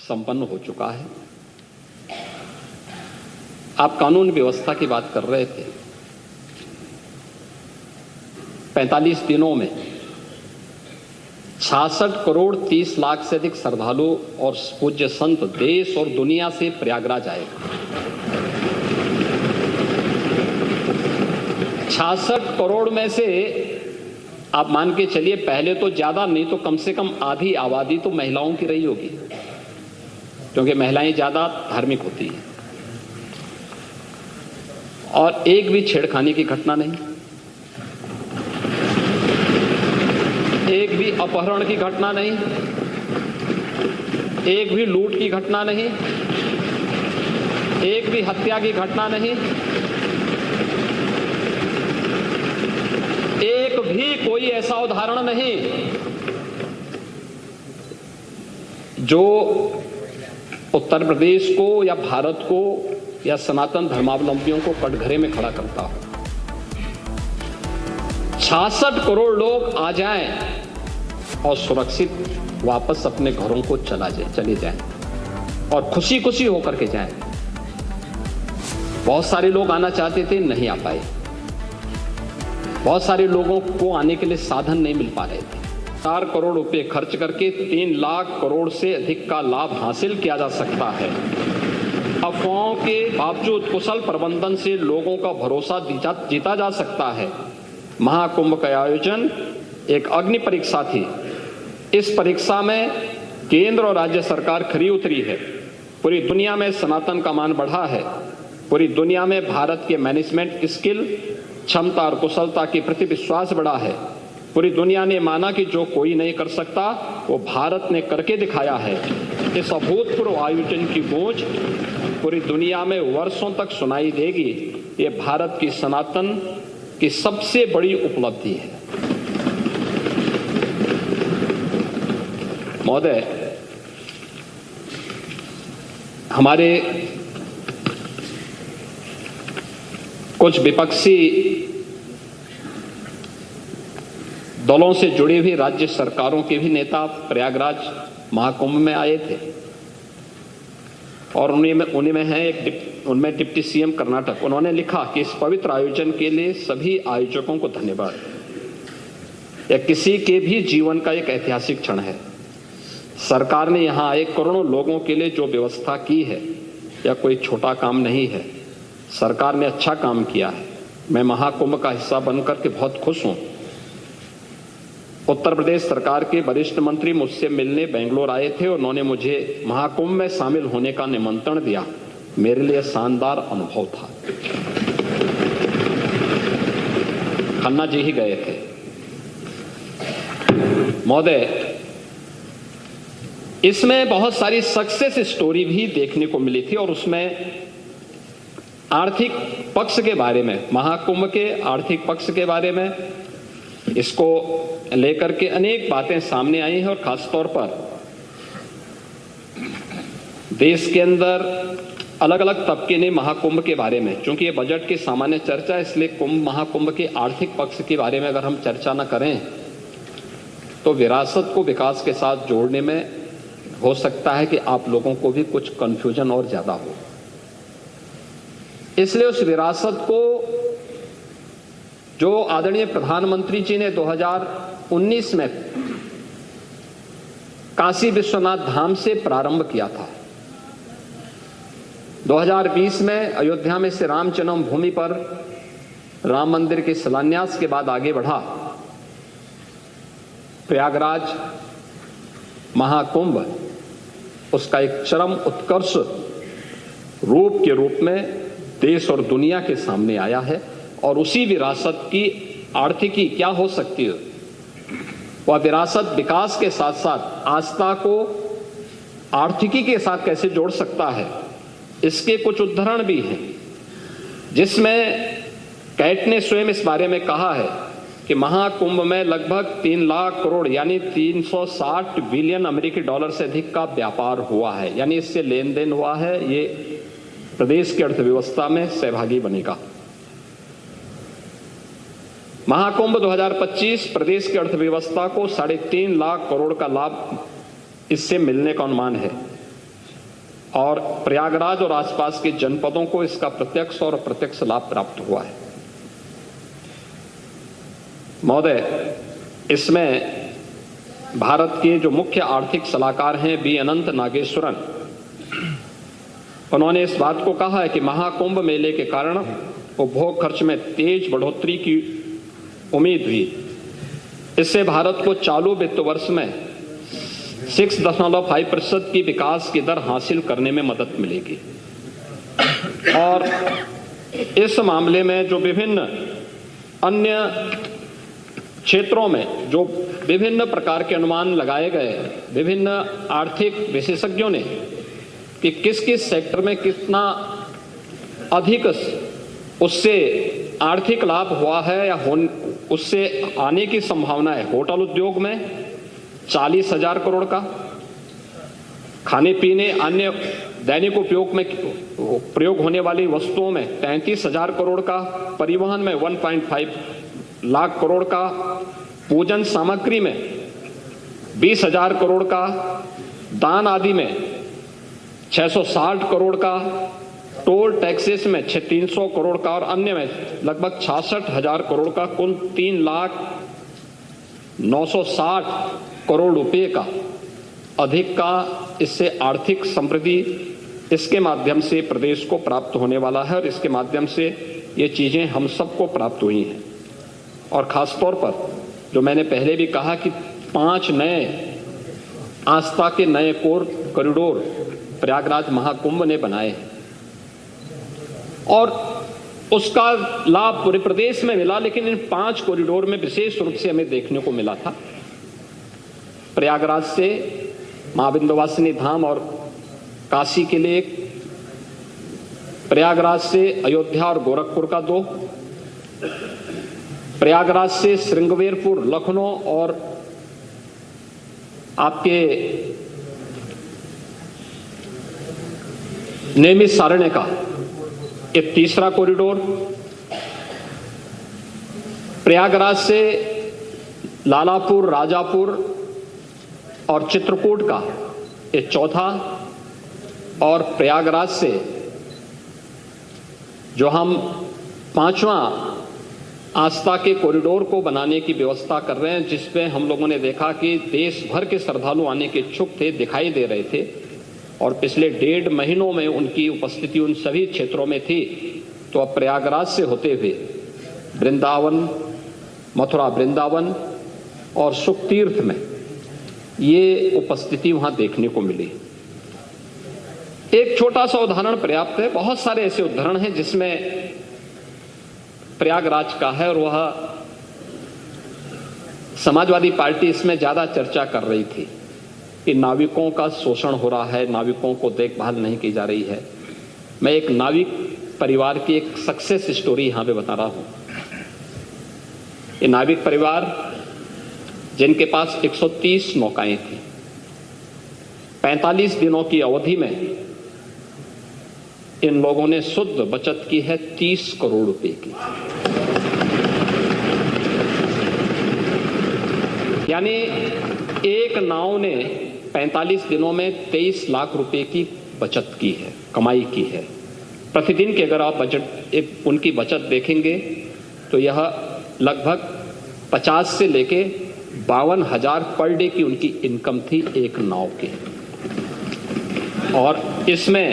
संपन्न हो चुका है। आप कानून व्यवस्था की बात कर रहे थे। 45 दिनों में 66 करोड़ 30 लाख से अधिक श्रद्धालु और पूज्य संत देश और दुनिया से प्रयागराज आए। 66 करोड़ में से आप मान के चलिए, पहले तो ज्यादा नहीं तो कम से कम आधी आबादी तो महिलाओं की रही होगी, क्योंकि महिलाएं ज्यादा धार्मिक होती हैं। और एक भी छेड़खानी की घटना नहीं, एक भी अपहरण की घटना नहीं, एक भी लूट की घटना नहीं, एक भी हत्या की घटना नहीं, एक भी कोई ऐसा उदाहरण नहीं जो उत्तर प्रदेश को या भारत को या सनातन धर्मावलंबियों को कटघरे में खड़ा करता हो। 66 करोड़ लोग आ जाएं और सुरक्षित वापस अपने घरों को चले जाएं और खुशी खुशी होकर के जाएं। बहुत सारे लोग आना चाहते थे, नहीं आ पाए। बहुत सारे लोगों को आने के लिए साधन नहीं मिल पा रहे थे। 4 करोड़ रुपए खर्च करके 3 लाख करोड़ से अधिक का लाभ हासिल किया जा सकता है। अफवाहों के बावजूद कुशल प्रबंधन से लोगों का भरोसा जीता जा सकता है। महाकुंभ का आयोजन एक अग्नि परीक्षा थी। इस परीक्षा में केंद्र और राज्य सरकार खरी उतरी है। पूरी दुनिया में सनातन का मान बढ़ा है। पूरी दुनिया में भारत के मैनेजमेंट स्किल, क्षमता और कुशलता के प्रति विश्वास बढ़ा है। पूरी दुनिया ने माना कि जो कोई नहीं कर सकता वो भारत ने करके दिखाया है। इस अभूतपूर्व आयोजन की गूंज पूरी दुनिया में वर्षों तक सुनाई देगी। ये भारत की सनातन की सबसे बड़ी उपलब्धि है। महोदय, हमारे कुछ विपक्षी दलों से जुड़ी हुई राज्य सरकारों के भी नेता प्रयागराज महाकुंभ में आए थे और उनमें डिप्टी सीएम कर्नाटक। उन्होंने लिखा कि इस पवित्र आयोजन के लिए सभी आयोजकों को धन्यवाद। यह किसी के भी जीवन का एक ऐतिहासिक क्षण है। सरकार ने यहां आए करोड़ों लोगों के लिए जो व्यवस्था की है, यह कोई छोटा काम नहीं है। सरकार ने अच्छा काम किया है। मैं महाकुंभ का हिस्सा बनकर के बहुत खुश हूं। उत्तर प्रदेश सरकार के वरिष्ठ मंत्री मुझसे मिलने बेंगलोर आए थे। उन्होंने मुझे महाकुंभ में शामिल होने का निमंत्रण दिया। मेरे लिए शानदार अनुभव था। खन्ना जी ही गए थे। महोदय, इसमें बहुत सारी सक्सेस स्टोरी भी देखने को मिली थी और उसमें आर्थिक पक्ष के बारे में, महाकुंभ के आर्थिक पक्ष के बारे में इसको लेकर के अनेक बातें सामने आई हैं और खासतौर पर देश के अंदर अलग अलग तबके ने महाकुंभ के बारे में, चूंकि ये बजट की सामान्य चर्चा है, इसलिए महाकुंभ के आर्थिक पक्ष के बारे में अगर हम चर्चा न करें तो विरासत को विकास के साथ जोड़ने में हो सकता है कि आप लोगों को भी कुछ कंफ्यूजन और ज्यादा हो। इसलिए उस विरासत को जो आदरणीय प्रधानमंत्री जी ने 2019 में काशी विश्वनाथ धाम से प्रारंभ किया था, 2020 में अयोध्या में श्री राम जन्मभूमि पर राम मंदिर के शिलान्यास के बाद आगे बढ़ा। प्रयागराज महाकुंभ उसका एक चरम उत्कर्ष रूप के रूप में देश और दुनिया के सामने आया है और उसी विरासत की आर्थिकी क्या हो सकती है, वह विरासत विकास के साथ साथ आस्था को आर्थिकी के साथ कैसे जोड़ सकता है, इसके कुछ उदाहरण भी हैं, जिसमें कैट ने स्वयं इस बारे में कहा है कि महाकुंभ में लगभग 3 लाख करोड़ यानी 360 बिलियन अमेरिकी डॉलर से अधिक का व्यापार हुआ है, यानी इससे लेन देन हुआ है। ये प्रदेश की अर्थव्यवस्था में सहभागी बनेगा। महाकुंभ 2025 प्रदेश की अर्थव्यवस्था को 3.5 लाख करोड़ का लाभ इससे मिलने का अनुमान है। और प्रयागराज और आसपास के जनपदों को इसका प्रत्यक्ष और अप्रत्यक्ष लाभ प्राप्त हुआ है। महोदय, इसमें भारत के जो मुख्य आर्थिक सलाहकार हैं बी अनंत नागेश्वरन, उन्होंने इस बात को कहा है कि महाकुंभ मेले के कारण उपभोग खर्च में तेज बढ़ोतरी की उम्मीद हुई। इससे भारत को चालू वित्त वर्ष में 6.5% की विकास की दर हासिल करने में मदद मिलेगी। और इस मामले में जो विभिन्न अन्य क्षेत्रों में जो विभिन्न प्रकार के अनुमान लगाए गए, विभिन्न आर्थिक विशेषज्ञों ने कि किस किस सेक्टर में कितना अधिक उससे आर्थिक लाभ हुआ है या उससे आने की संभावना है। होटल उद्योग में 40,000 करोड़ का, खाने पीने अन्य दैनिक उपयोग में प्रयोग होने वाली वस्तुओं में 33,000 करोड़ का, परिवहन में 1.5 लाख करोड़ का, पूजन सामग्री में 20,000 करोड़ का, दान आदि में 660 करोड़ का, टोल टैक्सेस में 300 करोड़ का और अन्य में लगभग 66,000 करोड़ का, कुल 3,960 करोड़ रुपए का अधिक का इससे आर्थिक समृद्धि इसके माध्यम से प्रदेश को प्राप्त होने वाला है। और इसके माध्यम से ये चीजें हम सबको प्राप्त हुई हैं। और खासतौर पर जो मैंने पहले भी कहा कि 5 नए आस्था के नए कॉरिडोर प्रयागराज महाकुंभ ने बनाए हैं और उसका लाभ पूरे प्रदेश में मिला, लेकिन इन 5 कॉरिडोर में विशेष रूप से हमें देखने को मिला था प्रयागराज से मां विंध्यवासिनी धाम और काशी के लिए एक, प्रयागराज से अयोध्या और गोरखपुर का 2, प्रयागराज से श्रृंगवेरपुर, लखनऊ और आपके नेमित सारण्य का एक 3रा कॉरिडोर, प्रयागराज से लालापुर, राजापुर और चित्रकूट का एक 4था, और प्रयागराज से जो हम 5वां आस्था के कॉरिडोर को बनाने की व्यवस्था कर रहे हैं, जिसमें हम लोगों ने देखा कि देश भर के श्रद्धालु आने के इच्छुक थे, दिखाई दे रहे थे और पिछले 1.5 महीनों में उनकी उपस्थिति उन सभी क्षेत्रों में थी। तो अब प्रयागराज से होते हुए वृंदावन, मथुरा वृंदावन और सुख तीर्थ में ये उपस्थिति वहां देखने को मिली। एक छोटा सा उदाहरण पर्याप्त है, बहुत सारे ऐसे उदाहरण हैं जिसमें प्रयागराज का है और वह समाजवादी पार्टी इसमें ज्यादा चर्चा कर रही थी कि नाविकों का शोषण हो रहा है, नाविकों को देखभाल नहीं की जा रही है। मैं एक नाविक परिवार की एक सक्सेस स्टोरी यहां पे बता रहा हूं। ये नाविक परिवार जिनके पास 130 नौकाएं थी, 45 दिनों की अवधि में इन लोगों ने शुद्ध बचत की है 30 करोड़ रुपए की। यानी एक नाव ने 45 दिनों में 23 लाख रुपए की बचत की है, कमाई की है। प्रतिदिन की अगर आप उनकी बचत देखेंगे तो यह लगभग 50 से लेके 52,000 पर डे की उनकी इनकम थी एक नाव की। और इसमें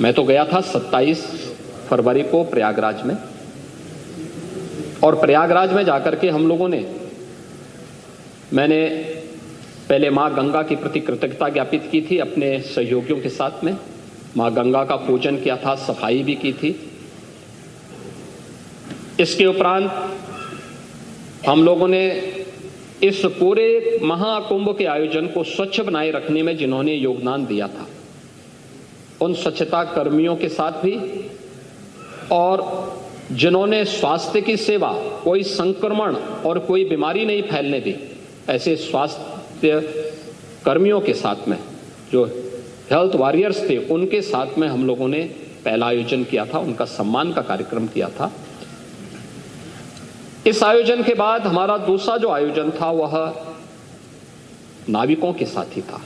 मैं तो गया था 27 फरवरी को प्रयागराज में, और प्रयागराज में जाकर के हम लोगों ने, मैंने पहले मां गंगा के प्रति कृतज्ञता ज्ञापित की थी अपने सहयोगियों के साथ में, मां गंगा का पूजन किया था, सफाई भी की थी। इसके उपरांत हम लोगों ने इस पूरे महाकुंभ के आयोजन को स्वच्छ बनाए रखने में जिन्होंने योगदान दिया था, उन स्वच्छता कर्मियों के साथ भी, और जिन्होंने स्वास्थ्य की सेवा, कोई संक्रमण और कोई बीमारी नहीं फैलने दी, ऐसे स्वास्थ्य कर्मियों के साथ में, जो हेल्थ वॉरियर्स थे, उनके साथ में हम लोगों ने पहला आयोजन किया था, उनका सम्मान का कार्यक्रम किया था। इस आयोजन के बाद हमारा दूसरा जो आयोजन था वह नाविकों के साथ ही था।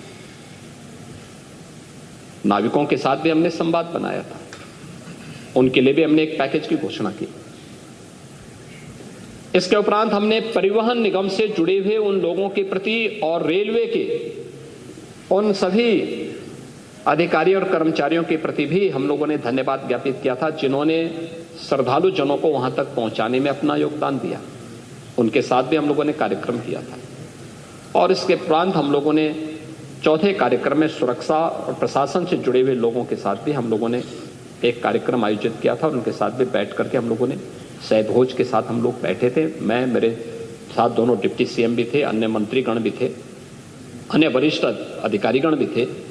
नाविकों के साथ भी हमने संवाद बनाया था, उनके लिए भी हमने एक पैकेज की घोषणा की। इसके उपरांत हमने परिवहन निगम से जुड़े हुए उन लोगों के प्रति और रेलवे के उन सभी अधिकारियों और कर्मचारियों के प्रति भी हम लोगों ने धन्यवाद ज्ञापित किया था, जिन्होंने श्रद्धालु जनों को वहां तक पहुंचाने में अपना योगदान दिया। उनके साथ भी हम लोगों ने कार्यक्रम किया था। और इसके उपरांत हम लोगों ने चौथे कार्यक्रम में सुरक्षा और प्रशासन से जुड़े हुए लोगों के साथ भी हम लोगों ने एक कार्यक्रम आयोजित किया था और उनके साथ भी बैठ करके हम लोगों ने सहभोज के साथ हम लोग बैठे थे। मैं, मेरे साथ दोनों डिप्टी सीएम भी थे, अन्य मंत्रीगण भी थे, अन्य वरिष्ठ अधिकारीगण भी थे।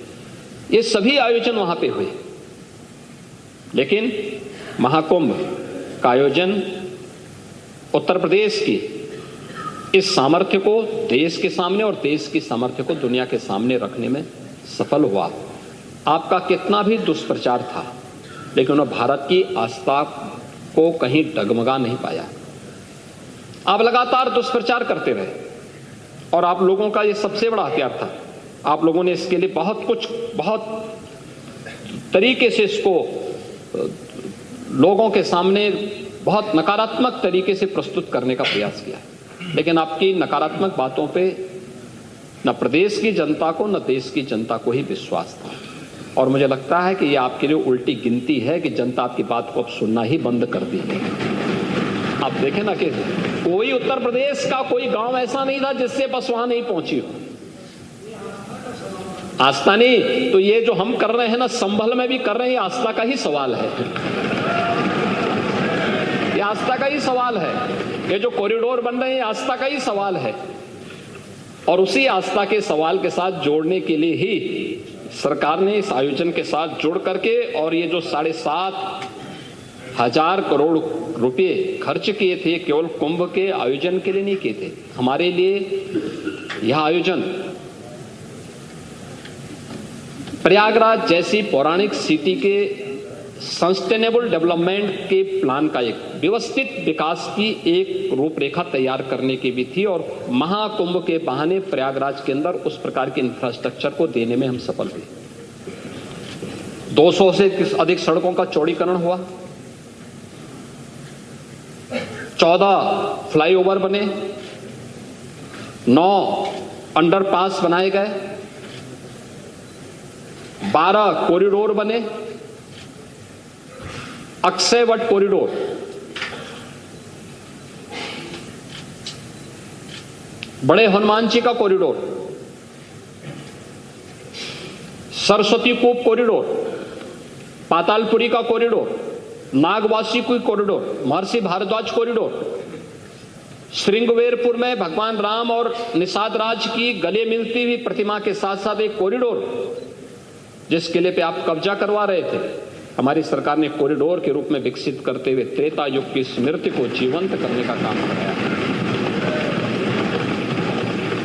ये सभी आयोजन वहां पे हुए, लेकिन महाकुंभ का आयोजन उत्तर प्रदेश की इस सामर्थ्य को देश के सामने और देश की सामर्थ्य को दुनिया के सामने रखने में सफल हुआ। आपका कितना भी दुष्प्रचार था, लेकिन उन्होंने भारत की आस्था को कहीं डगमगा नहीं पाया। आप लगातार दुष्प्रचार करते रहे और आप लोगों का ये सबसे बड़ा हथियार था। आप लोगों ने इसके लिए बहुत तरीके से इसको लोगों के सामने बहुत नकारात्मक तरीके से प्रस्तुत करने का प्रयास किया, लेकिन आपकी नकारात्मक बातों पे न प्रदेश की जनता को न देश की जनता को ही विश्वास था। और मुझे लगता है कि ये आपके लिए उल्टी गिनती है कि जनता आपकी बात को अब सुनना ही बंद कर दी है। आप देखें ना कि कोई उत्तर प्रदेश का कोई गांव ऐसा नहीं था जिससे बस वहां नहीं पहुंची हो। आस्था नहीं तो ये जो हम कर रहे हैं ना, संभल में भी कर रहे हैं, ये आस्था का ही सवाल है। ये आस्था का ही सवाल है। ये जो कॉरिडोर बन रहे हैं, आस्था का ही सवाल है। और उसी आस्था के सवाल के साथ जोड़ने के लिए ही सरकार ने इस आयोजन के साथ जुड़ करके और ये जो 7,500 करोड़ रुपए खर्च किए थे, केवल कुंभ के आयोजन के लिए नहीं किए थे। हमारे लिए यह आयोजन प्रयागराज जैसी पौराणिक सिटी के सस्टेनेबल डेवलपमेंट के प्लान का एक व्यवस्थित विकास की एक रूपरेखा तैयार करने की भी थी। और महाकुंभ के बहाने प्रयागराज के अंदर उस प्रकार के इंफ्रास्ट्रक्चर को देने में हम सफल हुए। 200 से अधिक सड़कों का चौड़ीकरण हुआ, 14 फ्लाईओवर बने, 9 अंडरपास बनाए गए, 12 कॉरिडोर बने, अक्षयवट कॉरिडोर, बड़े हनुमान जी का कॉरिडोर, सरस्वती कूप कॉरिडोर, पातालपुरी का कॉरिडोर, नागवासी की कॉरिडोर, महर्षि भारद्वाज कॉरिडोर, श्रृंगवेरपुर में भगवान राम और निषाद राज की गले मिलती हुई प्रतिमा के साथ साथ एक कॉरिडोर, जिस किले पे आप कब्जा करवा रहे थे, हमारी सरकार ने कॉरिडोर के रूप में विकसित करते हुए त्रेता युग की स्मृति को जीवंत करने का काम कराया।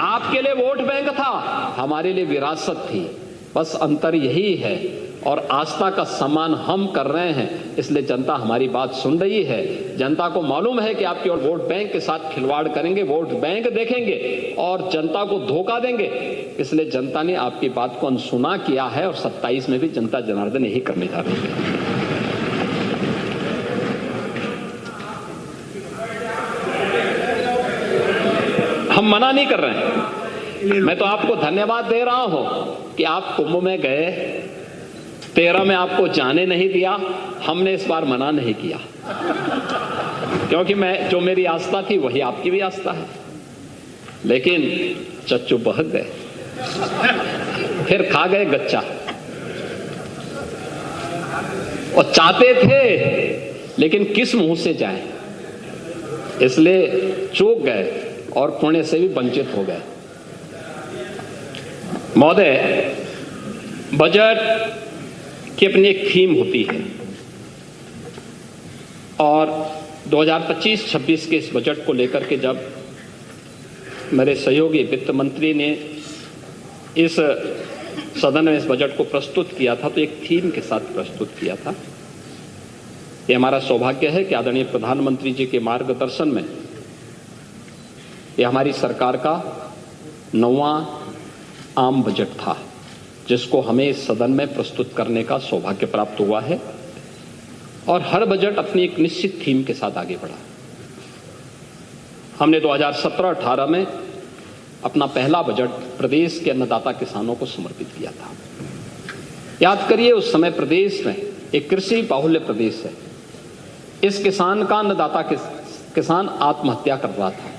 आपके लिए वोट बैंक था, हमारे लिए विरासत थी। बस अंतर यही है। और आस्था का सम्मान हम कर रहे हैं, इसलिए जनता हमारी बात सुन रही है। जनता को मालूम है कि आपके और वोट बैंक के साथ खिलवाड़ करेंगे, वोट बैंक देखेंगे और जनता को धोखा देंगे, इसलिए जनता ने आपकी बात को अनसुना किया है। और 27 में भी जनता जनार्दन यही करने जा रही है। हम मना नहीं कर रहे हैं। मैं तो आपको धन्यवाद दे रहा हूं कि आप कुंभ में गए, 13 में आपको जाने नहीं दिया। हमने इस बार मना नहीं किया, क्योंकि मैं जो मेरी आस्था थी वही आपकी भी आस्था है। लेकिन चच्चू बहक गए, फिर खा गए गच्चा। और चाहते थे लेकिन किस मुंह से जाए, इसलिए चूक गए और पुण्य से भी वंचित हो गए। महोदय, बजट की अपनी एक थीम होती है और 2025-26 के इस बजट को लेकर के जब मेरे सहयोगी वित्त मंत्री ने इस सदन में इस बजट को प्रस्तुत किया था, तो एक थीम के साथ प्रस्तुत किया था। ये हमारा सौभाग्य है कि आदरणीय प्रधानमंत्री जी के मार्गदर्शन में ये हमारी सरकार का 9वां आम बजट था। जिसको हमें इस सदन में प्रस्तुत करने का सौभाग्य प्राप्त हुआ है। और हर बजट अपनी एक निश्चित थीम के साथ आगे बढ़ा। हमने 2017-18 में अपना पहला बजट प्रदेश के अन्नदाता किसानों को समर्पित किया था। याद करिए, उस समय प्रदेश में एक कृषि बाहुल्य प्रदेश है। इस किसान का अन्नदाता किसान आत्महत्या कर रहा था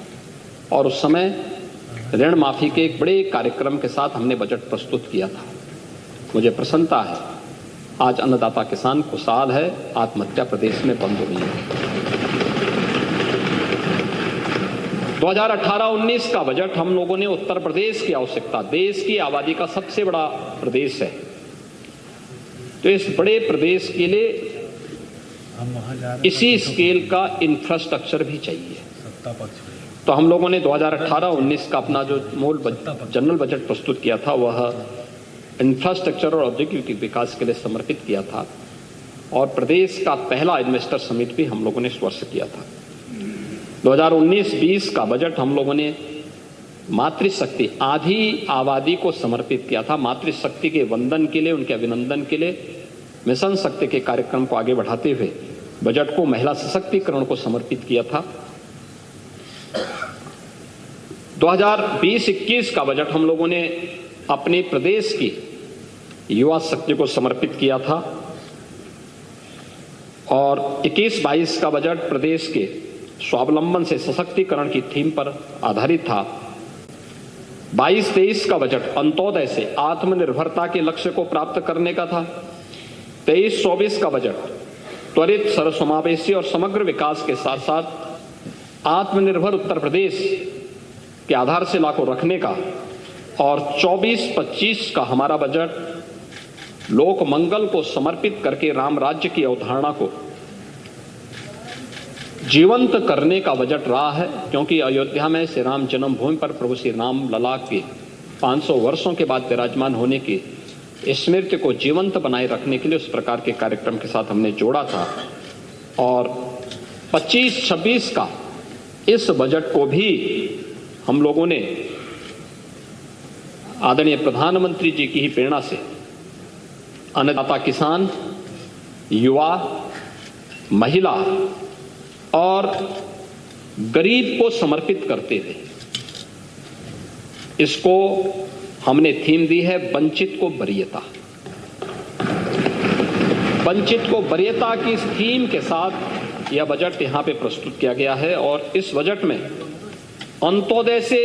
और उस समय ऋण माफी के एक बड़े कार्यक्रम के साथ हमने बजट प्रस्तुत किया था। मुझे प्रसन्नता है, आज अन्नदाता किसान खुशहाल है, आत्महत्या प्रदेश में बंद हुई है। 2018-19 का बजट हम लोगों ने उत्तर प्रदेश की आवश्यकता, देश की आबादी का सबसे बड़ा प्रदेश है, तो इस बड़े प्रदेश के लिए इसी स्केल का इंफ्रास्ट्रक्चर भी चाहिए। तो हम लोगों ने 2018-19 का अपना जो मूल जनरल बजट प्रस्तुत किया था वह इंफ्रास्ट्रक्चर और औद्योगिक विकास के लिए समर्पित किया था। और प्रदेश का पहला इन्वेस्टर समिट भी हम लोगों ने इस वर्ष किया था। 2019-20 का बजट हम लोगों ने मातृशक्ति, आधी आबादी को समर्पित किया था। मातृशक्ति के वंदन के लिए, उनके अभिनंदन के लिए मिशन शक्ति के कार्यक्रम को आगे बढ़ाते हुए बजट को महिला सशक्तिकरण को समर्पित किया था। 2020-21 का बजट हम लोगों ने अपने प्रदेश की युवा शक्ति को समर्पित किया था। और 21-22 का बजट प्रदेश के स्वावलंबन से सशक्तिकरण की थीम पर आधारित था। 22-23 का बजट अंत्योदय से आत्मनिर्भरता के लक्ष्य को प्राप्त करने का था। 23-24 का बजट त्वरित, सर्वसमावेशी और समग्र विकास के साथ साथ आत्मनिर्भर उत्तर प्रदेश के आधारशिला को रखने का। और 24-25 का हमारा बजट लोक मंगल को समर्पित करके राम राज्य की अवधारणा को जीवंत करने का बजट रहा है, क्योंकि अयोध्या में श्री राम जन्मभूमि पर प्रभु श्री राम लला के 500 वर्षों के बाद विराजमान होने की स्मृति को जीवंत बनाए रखने के लिए उस प्रकार के कार्यक्रम के साथ हमने जोड़ा था। और 25-26 का इस बजट को भी हम लोगों ने आदरणीय प्रधानमंत्री जी की ही प्रेरणा से अन्नदाता किसान, युवा, महिला और गरीब को समर्पित करते हुए इसको हमने थीम दी है वंचित को वरीयता। वंचित को वरीयता की इस थीम के साथ यह बजट यहां पे प्रस्तुत किया गया है। और इस बजट में अंत्योदय से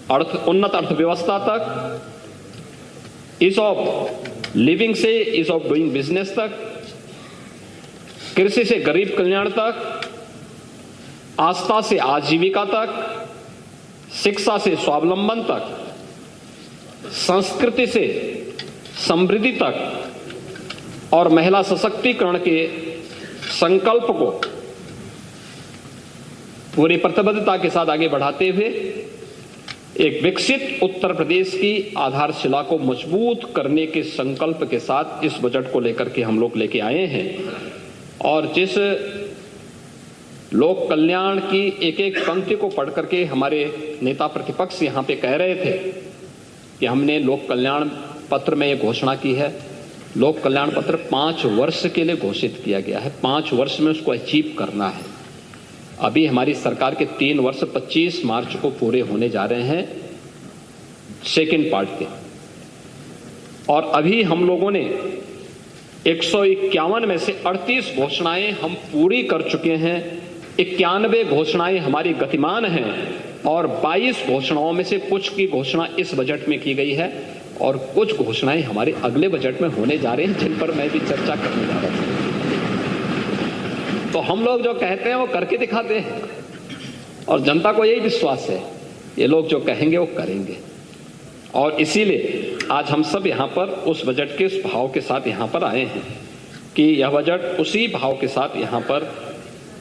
उन्नत अर्थव्यवस्था तक, ईज ऑफ लिविंग से ईज ऑफ डूइंग बिजनेस तक, कृषि से गरीब कल्याण तक, आस्था से आजीविका तक, शिक्षा से स्वावलंबन तक, संस्कृति से समृद्धि तक और महिला सशक्तिकरण के संकल्प को पूरी प्रतिबद्धता के साथ आगे बढ़ाते हुए एक विकसित उत्तर प्रदेश की आधारशिला को मजबूत करने के संकल्प के साथ इस बजट को लेकर के हम लोग लेके आए हैं। और जिस लोक कल्याण की एक एक पंक्ति को पढ़ करके हमारे नेता प्रतिपक्ष यहाँ पे कह रहे थे कि हमने लोक कल्याण पत्र में ये घोषणा की है। लोक कल्याण पत्र 5 वर्ष के लिए घोषित किया गया है, 5 वर्ष में उसको अचीव करना है। अभी हमारी सरकार के 3 वर्ष 25 मार्च को पूरे होने जा रहे हैं सेकेंड पार्ट के। और अभी हम लोगों ने 151 में से 38 घोषणाएं हम पूरी कर चुके हैं। 91 घोषणाएं हमारी गतिमान हैं और 22 घोषणाओं में से कुछ की घोषणा इस बजट में की गई है और कुछ घोषणाएं हमारे अगले बजट में होने जा रहे हैं, जिन पर मैं भी चर्चा करने जा रहा हूं। तो हम लोग जो कहते हैं वो करके दिखाते हैं और जनता को यही विश्वास है, ये लोग जो कहेंगे वो करेंगे। और इसीलिए आज हम सब यहाँ पर उस बजट के उस भाव के साथ यहाँ पर आए हैं कि यह बजट उसी भाव के साथ यहाँ पर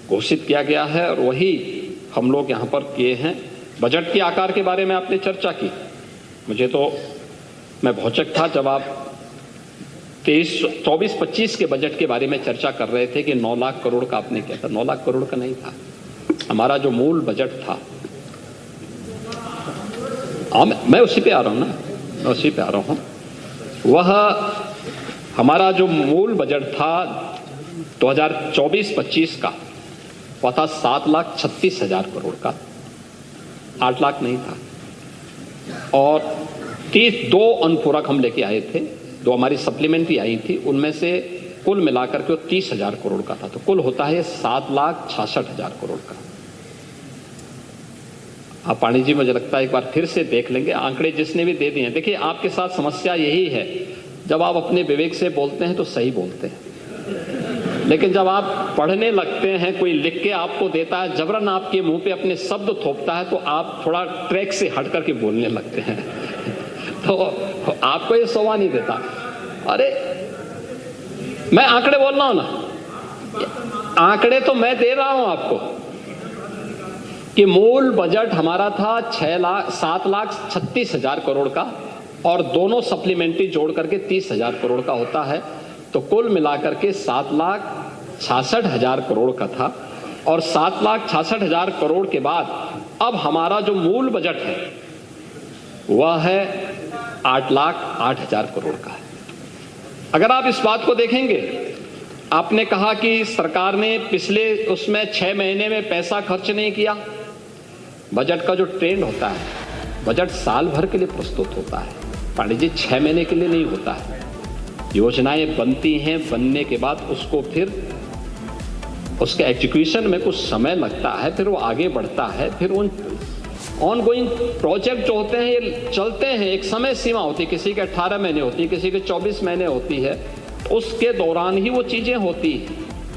घोषित किया गया है और वही हम लोग यहाँ पर किए हैं। बजट के आकार के बारे में आपने चर्चा की, मुझे तो मैं भौचक था जब आप 24-25 के बजट के बारे में चर्चा कर रहे थे कि 9 लाख करोड़ का आपने किया था। 9 लाख करोड़ का नहीं था, हमारा जो मूल बजट था। मैं उसी पे आ रहा हूँ ना, मैं उसी पे आ रहा हूँ। वह हमारा जो मूल बजट था 2024-25 का, वह था 7,36,000 करोड़ का, 8 लाख नहीं था। और 32 अनुपूरक हम लेके आए थे, 2 हमारी सप्लीमेंट्री आई थी, उनमें से कुल मिलाकर के 30,000 करोड़ का था। तो कुल होता है 7,66,000 करोड़ का। आप पानी जी, मुझे लगता है एक बार फिर से देख लेंगे आंकड़े जिसने भी दे दिए हैं। देखिए, आपके साथ समस्या यही है, जब आप अपने विवेक से बोलते हैं तो सही बोलते हैं, लेकिन जब आप पढ़ने लगते हैं, कोई लिख के आपको देता है, जबरन आपके मुंह पे अपने शब्द थोपता है, तो आप थोड़ा ट्रैक से हट करके बोलने लगते हैं। तो आपको ये शोभा नहीं देता। अरे मैं आंकड़े बोल रहा हूं ना, आंकड़े तो मैं दे रहा हूं आपको कि मूल बजट हमारा था 7,36,000 करोड़ का, और दोनों सप्लीमेंट्री जोड़ करके 30,000 करोड़ का होता है। तो कुल मिलाकर के 7,66,000 करोड़ का था। और 7,66,000 करोड़ के बाद अब हमारा जो मूल बजट है वह है 8,08,000 करोड़ का है। अगर आप इस बात को देखेंगे, आपने कहा कि सरकार ने पिछले उसमें 6 महीने में पैसा खर्च नहीं किया। बजट का जो ट्रेंड होता है, बजट साल भर के लिए प्रस्तुत होता है पांडे जी, 6 महीने के लिए नहीं होता है। योजनाएं बनती हैं, बनने के बाद उसको फिर उसके एग्जीक्यूशन में कुछ समय लगता है, फिर वो आगे बढ़ता है, फिर उन ऑनगोइंग प्रोजेक्ट जो होते हैं ये चलते हैं, एक समय सीमा होती है, किसी के 18 महीने होती है, किसी के 24 महीने होती है, उसके दौरान ही वो चीजें होती हैं।